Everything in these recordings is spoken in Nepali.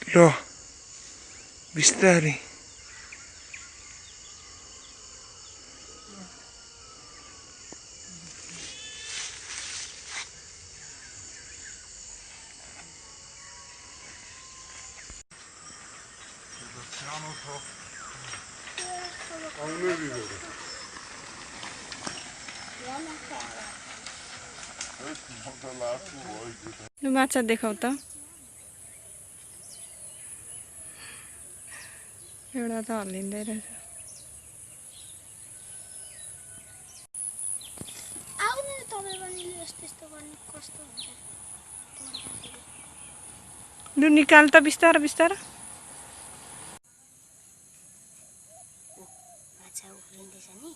ल बिस्तारै माछा देखाउ त एउटा त हल्लिँदै रहेछ लु निकाल त बिस्तारो बिस्तारो माछा उफ्रिँदैछ नि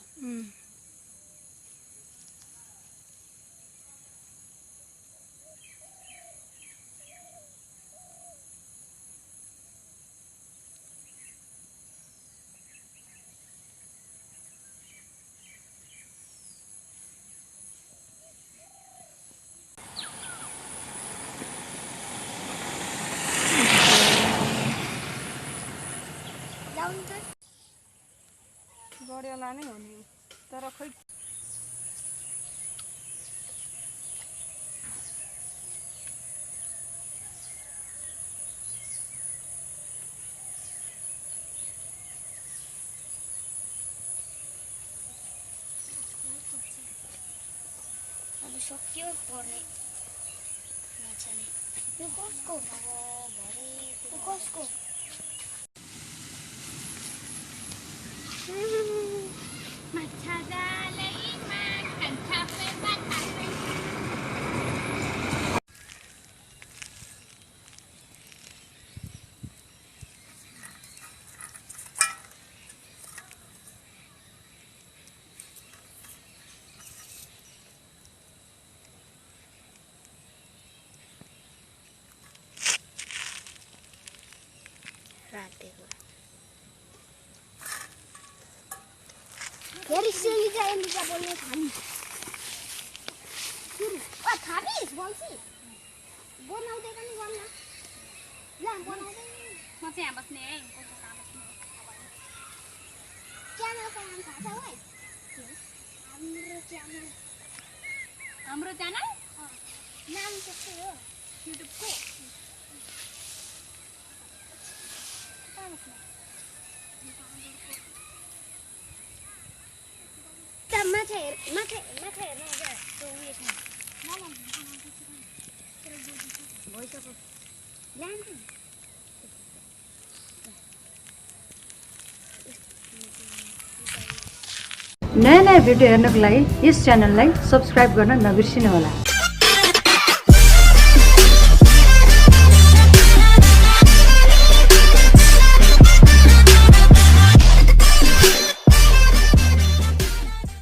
गड्योला नै हो नि तर खै अब सक्यो पर्ने माछा नि यो कसको भरे यो कसको माछा जालैमा खान्छ रातेको फेरि सेलिका एलिका बोल्ने थामी थामिस बोल्छ बनाउँदै पनि गर्न ल बनाउँदै म चाहिँ यहाँ बस्ने है च्यानलको नाम थाहा छ है हाम्रो च्यानल नाम त्यस्तै हो युट्युबको माछा हेर्न त्यो उयोसँग भइसक्यो ल्यान्छ नयाँ नयाँ भिडियो हेर्नको लागि यस च्यानललाई सब्स्क्राइब गर्न नबिर्सिनुहोला।